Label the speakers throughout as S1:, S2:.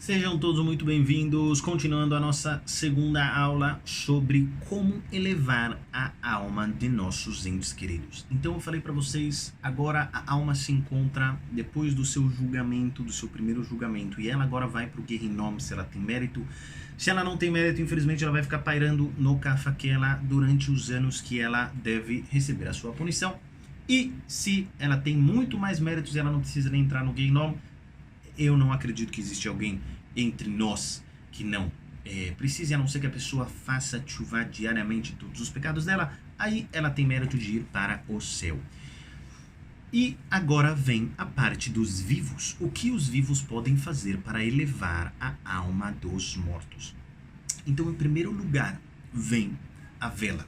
S1: Sejam todos muito bem-vindos, continuando a nossa segunda aula sobre como elevar a alma de nossos entes queridos. Então eu falei para vocês, agora a alma se encontra depois do seu julgamento, do seu primeiro julgamento, e ela agora vai para o Gehinnom se ela tem mérito. Se ela não tem mérito, infelizmente ela vai ficar pairando no Kafakela durante os anos que ela deve receber a sua punição. E se ela tem muito mais méritos e ela não precisa nem entrar no Gehinnom, eu não acredito que existe alguém entre nós que não precise, a não ser que a pessoa faça tshuva diariamente todos os pecados dela, aí ela tem mérito de ir para o céu. E agora vem a parte dos vivos. O que os vivos podem fazer para elevar a alma dos mortos? Então, em primeiro lugar, vem a vela.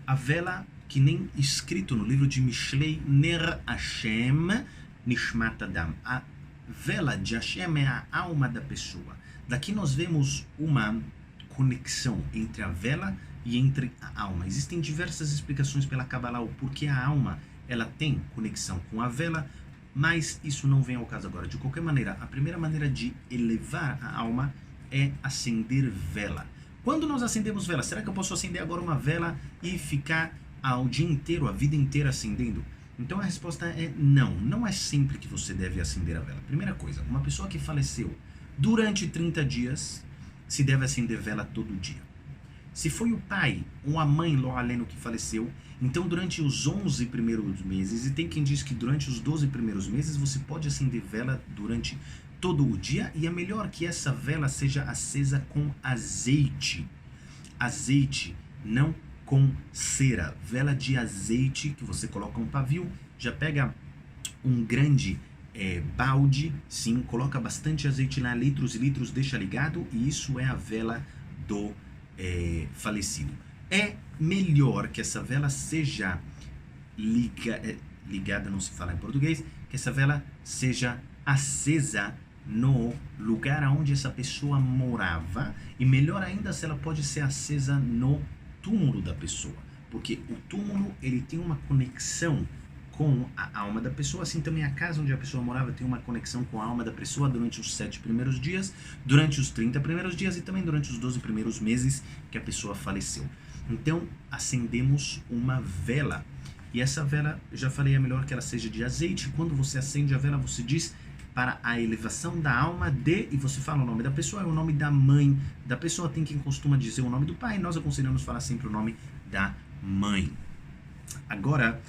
S1: A vela que nem escrito no livro de Mishlei, Ner Hashem Nishmat Adam. A vela de Hashem é a alma da pessoa. Daqui nós vemos uma conexão entre a vela e entre a alma. Existem diversas explicações pela Kabbalah o porquê a alma ela tem conexão com a vela, mas isso não vem ao caso agora. De qualquer maneira, a primeira maneira de elevar a alma é acender vela. Quando nós acendemos vela, será que eu posso acender agora uma vela e ficar o dia inteiro, a vida inteira acendendo? Então a resposta é não. Não é sempre que você deve acender a vela. Primeira coisa, uma pessoa que faleceu durante 30 dias, se deve acender vela todo dia. Se foi o pai ou a mãe Lo Aleno que faleceu, então durante os 11 primeiros meses, e tem quem diz que durante os 12 primeiros meses, você pode acender vela durante todo o dia, e é melhor que essa vela seja acesa com azeite. Azeite, não com cera. Vela de azeite que você coloca um pavio, já pega um grande balde, sim, coloca bastante azeite lá, litros e litros, deixa ligado, e isso é a vela do falecido. É melhor que essa vela seja ligada, não se fala em português, que essa vela seja acesa no lugar onde essa pessoa morava, e melhor ainda se ela pode ser acesa no túmulo da pessoa, porque o túmulo ele tem uma conexão com a alma da pessoa, assim também a casa onde a pessoa morava tem uma conexão com a alma da pessoa durante os 7 primeiros dias, durante os 30 primeiros dias e também durante os 12 primeiros meses que a pessoa faleceu. Então acendemos uma vela, e essa vela, já falei, é melhor que ela seja de azeite. Quando você acende a vela, você diz para a elevação da alma de, e você fala o nome da pessoa, é o nome da mãe da pessoa. Tem quem costuma dizer o nome do pai, nós aconselhamos falar sempre o nome da mãe. Agora,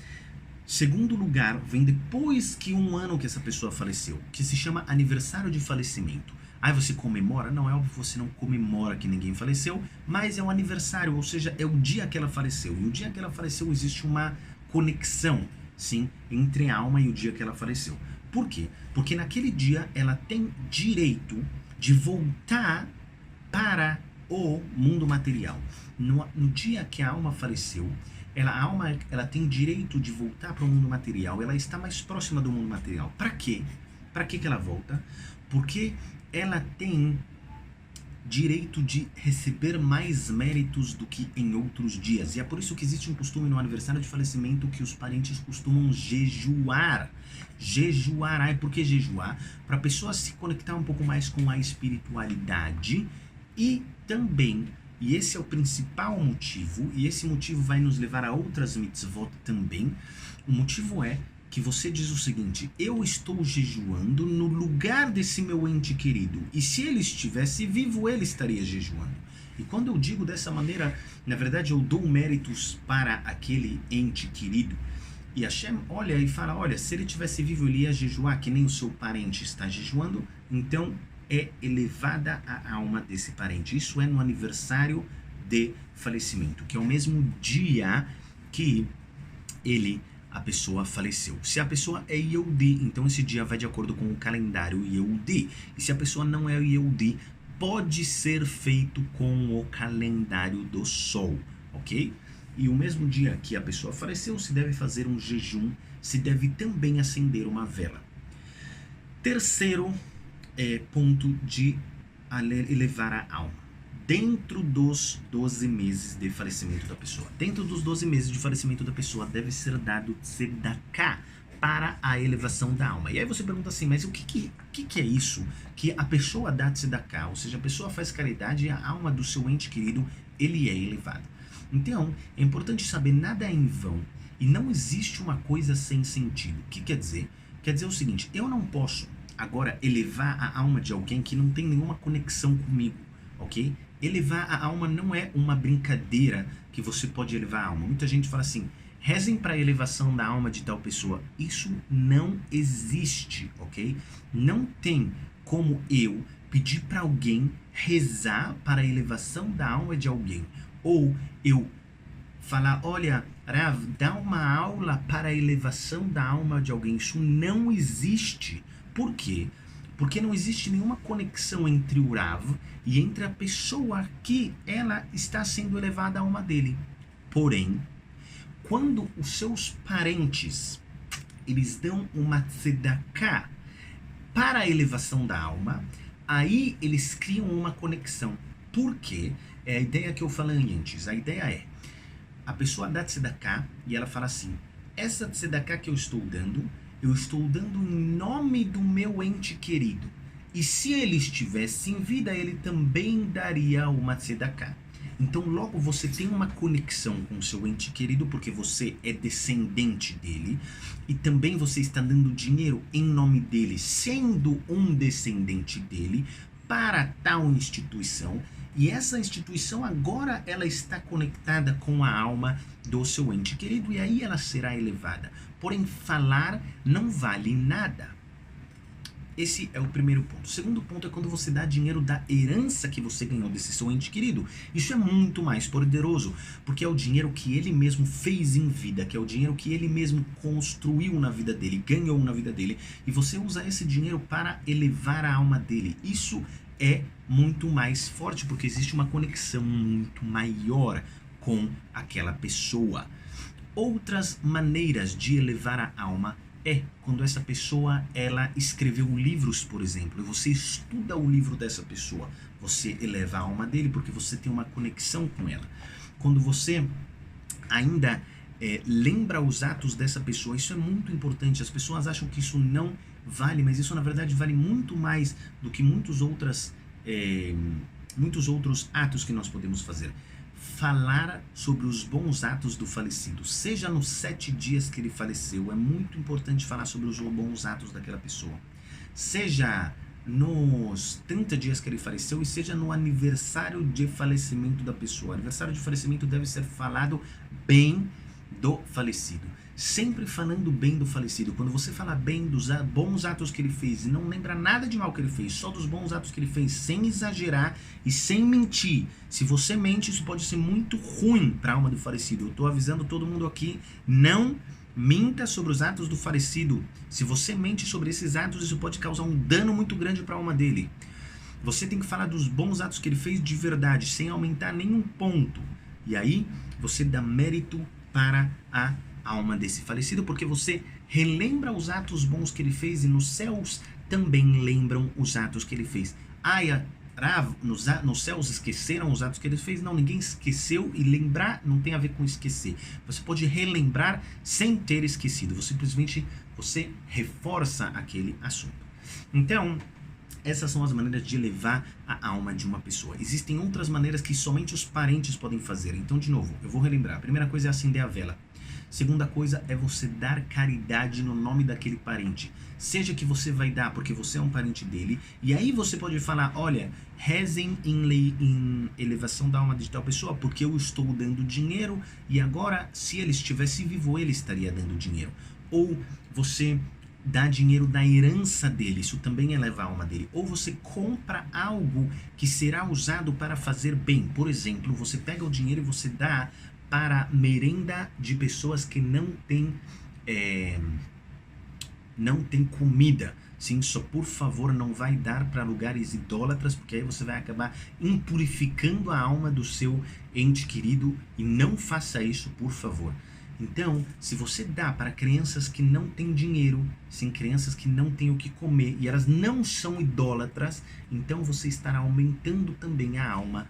S1: segundo lugar, vem depois que um ano que essa pessoa faleceu, que se chama aniversário de falecimento. Aí você comemora? Não, é óbvio que você não comemora que ninguém faleceu, mas é um aniversário, ou seja, é o dia que ela faleceu. E o dia que ela faleceu existe uma conexão, sim, entre a alma e o dia que ela faleceu. Por quê? Porque naquele dia ela tem direito de voltar para o mundo material. No dia que a alma faleceu, a alma ela tem direito de voltar para o mundo material, ela está mais próxima do mundo material. Para quê? Para que ela volta? Porque ela tem direito de receber mais méritos do que em outros dias. E é por isso que existe um costume no aniversário de falecimento que os parentes costumam jejuar. Jejuar. Ai, por que jejuar? Para a pessoa se conectar um pouco mais com a espiritualidade, e também, e esse é o principal motivo, e esse motivo vai nos levar a outras mitzvot também. O motivo é que você diz o seguinte: eu estou jejuando no lugar desse meu ente querido, e se ele estivesse vivo, ele estaria jejuando. E quando eu digo dessa maneira, na verdade eu dou méritos para aquele ente querido. E Hashem olha e fala, olha, se ele tivesse vivo, ele ia jejuar, que nem o seu parente está jejuando, então é elevada a alma desse parente. Isso é no aniversário de falecimento, que é o mesmo dia que a pessoa faleceu. Se a pessoa é Yehudi, então esse dia vai de acordo com o calendário Yehudi. E se a pessoa não é Yehudi, pode ser feito com o calendário do sol, ok? E o mesmo dia que a pessoa faleceu, se deve fazer um jejum, se deve também acender uma vela. Terceiro ponto de elevar a alma. Dentro dos 12 meses de falecimento da pessoa. Dentro dos 12 meses de falecimento da pessoa deve ser dado tzedakah para a elevação da alma. E aí você pergunta assim, mas o que é isso? Que a pessoa dá tzedakah, ou seja, a pessoa faz caridade e a alma do seu ente querido, ele é elevado. Então, é importante saber, nada é em vão e não existe uma coisa sem sentido. O que quer dizer? Quer dizer o seguinte, eu não posso agora elevar a alma de alguém que não tem nenhuma conexão comigo, ok? Elevar a alma não é uma brincadeira que você pode elevar a alma. Muita gente fala assim, rezem para a elevação da alma de tal pessoa. Isso não existe, ok? Não tem como eu pedir para alguém rezar para a elevação da alma de alguém. Ou eu falar, olha, Rav, dá uma aula para a elevação da alma de alguém. Isso não existe. Por quê? Porque não existe nenhuma conexão entre o Rav e entre a pessoa que ela está sendo elevada a alma dele. Porém, quando os seus parentes, eles dão uma tzedakah para a elevação da alma, aí eles criam uma conexão. Por quê? É a ideia que eu falei antes. A ideia é, a pessoa dá tzedakah e ela fala assim, essa tzedakah que eu estou dando em nome do meu ente querido. E se ele estivesse em vida, ele também daria uma tzedakah. Então logo você tem uma conexão com o seu ente querido, porque você é descendente dele, e também você está dando dinheiro em nome dele, sendo um descendente dele, para tal instituição. E essa instituição agora ela está conectada com a alma do seu ente querido e aí ela será elevada. Porém, falar não vale nada. Esse é o primeiro ponto. O segundo ponto é quando você dá dinheiro da herança que você ganhou desse seu ente querido. Isso é muito mais poderoso, porque é o dinheiro que ele mesmo fez em vida, que é o dinheiro que ele mesmo construiu na vida dele, ganhou na vida dele, e você usa esse dinheiro para elevar a alma dele. Isso é muito mais forte, porque existe uma conexão muito maior com aquela pessoa. Outras maneiras de elevar a alma é quando essa pessoa ela escreveu livros, por exemplo, e você estuda o livro dessa pessoa, você eleva a alma dele porque você tem uma conexão com ela. Quando você ainda lembra os atos dessa pessoa, isso é muito importante. As pessoas acham que isso não vale, mas isso na verdade vale muito mais do que muitos outros atos que nós podemos fazer. Falar sobre os bons atos do falecido, seja nos 7 dias que ele faleceu, é muito importante falar sobre os bons atos daquela pessoa, seja nos 30 dias que ele faleceu e seja no aniversário de falecimento da pessoa. O aniversário de falecimento deve ser falado bem do falecido, sempre falando bem do falecido. Quando você fala bem dos bons atos que ele fez e não lembra nada de mal que ele fez, só dos bons atos que ele fez, sem exagerar e sem mentir. Se você mente, isso pode ser muito ruim para a alma do falecido. Eu estou avisando todo mundo aqui, não minta sobre os atos do falecido. Se você mente sobre esses atos, isso pode causar um dano muito grande para a alma dele. Você tem que falar dos bons atos que ele fez de verdade, sem aumentar nenhum ponto. E aí, você dá mérito para a alma desse falecido, porque você relembra os atos bons que ele fez e nos céus também lembram os atos que ele fez. Rav, nos céus esqueceram os atos que ele fez? Não, ninguém esqueceu, e lembrar não tem a ver com esquecer. Você pode relembrar sem ter esquecido, você simplesmente reforça aquele assunto. Então, essas são as maneiras de elevar a alma de uma pessoa. Existem outras maneiras que somente os parentes podem fazer. Então, de novo, eu vou relembrar. A primeira coisa é acender a vela. Segunda coisa é você dar caridade no nome daquele parente. Seja que você vai dar porque você é um parente dele. E aí você pode falar, olha, rezem em elevação da alma de tal pessoa, porque eu estou dando dinheiro e agora, se ele estivesse vivo, ele estaria dando dinheiro. Ou você dá dinheiro da herança dele, isso também eleva a alma dele. Ou você compra algo que será usado para fazer bem. Por exemplo, você pega o dinheiro e você dá para merenda de pessoas que não têm comida. Sim, só por favor não vai dar para lugares idólatras, porque aí você vai acabar impurificando a alma do seu ente querido, e não faça isso, por favor. Então, se você dá para crianças que não têm dinheiro, sim, crianças que não têm o que comer e elas não são idólatras, então você estará aumentando também a alma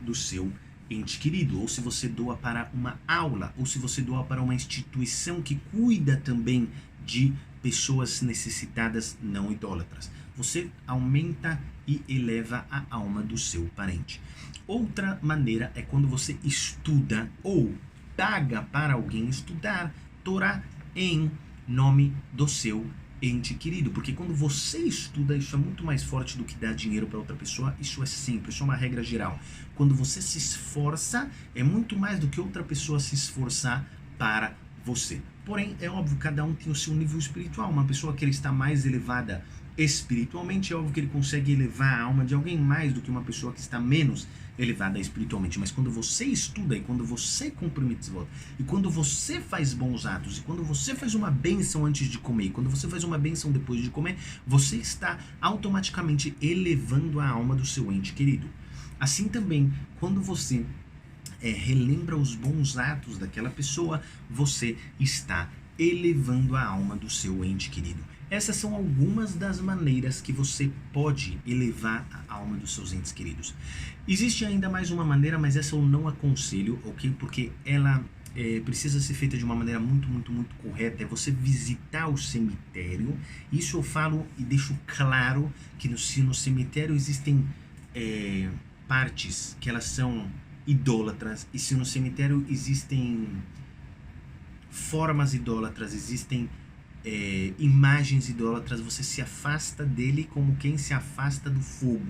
S1: do seu ente querido. Ou se você doa para uma aula, ou se você doa para uma instituição que cuida também de pessoas necessitadas não idólatras. Você aumenta e eleva a alma do seu parente. Outra maneira é quando você estuda ou paga para alguém estudar Torá em nome do seu ente querido, porque quando você estuda, isso é muito mais forte do que dar dinheiro para outra pessoa. Isso é sempre, isso é uma regra geral. Quando você se esforça, é muito mais do que outra pessoa se esforçar para você. Porém, é óbvio, cada um tem o seu nível espiritual. Uma pessoa que está mais elevada espiritualmente, é óbvio que ele consegue elevar a alma de alguém mais do que uma pessoa que está menos elevada espiritualmente. Mas quando você estuda, e quando você cumpre mitzvot, e quando você faz bons atos, e quando você faz uma bênção antes de comer, e quando você faz uma bênção depois de comer, você está automaticamente elevando a alma do seu ente querido. Assim também, quando você relembra os bons atos daquela pessoa, você está elevando a alma do seu ente querido. Essas são algumas das maneiras que você pode elevar a alma dos seus entes queridos. Existe ainda mais uma maneira, mas essa eu não aconselho, ok? Porque ela precisa ser feita de uma maneira muito, muito, muito correta. É você visitar o cemitério. Isso eu falo e deixo claro que no cemitério existem partes que elas são idólatras, e se no cemitério existem formas idólatras, existem imagens idólatras, você se afasta dele como quem se afasta do fogo.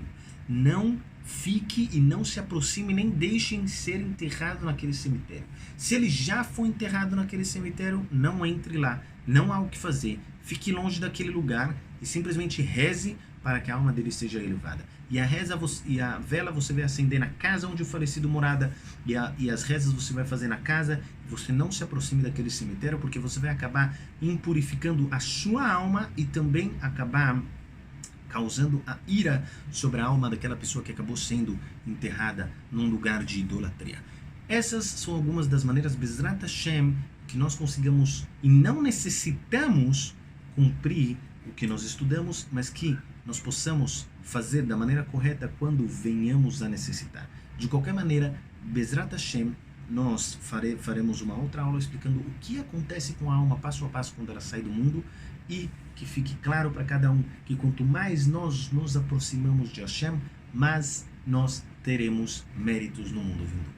S1: Não fique e não se aproxime, nem deixem ser enterrado naquele cemitério. Se ele já foi enterrado naquele cemitério, não entre lá, não há o que fazer. Fique longe daquele lugar e simplesmente reze para que a alma dele seja elevada. E a vela você vai acender na casa onde o falecido morada, e as rezas você vai fazer na casa. Você não se aproxime daquele cemitério, porque você vai acabar impurificando a sua alma e também acabar causando a ira sobre a alma daquela pessoa que acabou sendo enterrada num lugar de idolatria. Essas são algumas das maneiras, Bezrat Hashem, que nós consigamos e não necessitamos cumprir o que nós estudamos, mas que nós possamos fazer da maneira correta quando venhamos a necessitar. De qualquer maneira, Bezrat Hashem, nós faremos uma outra aula explicando o que acontece com a alma passo a passo quando ela sai do mundo, e que fique claro para cada um que quanto mais nós nos aproximamos de Hashem, mais nós teremos méritos no mundo vindo.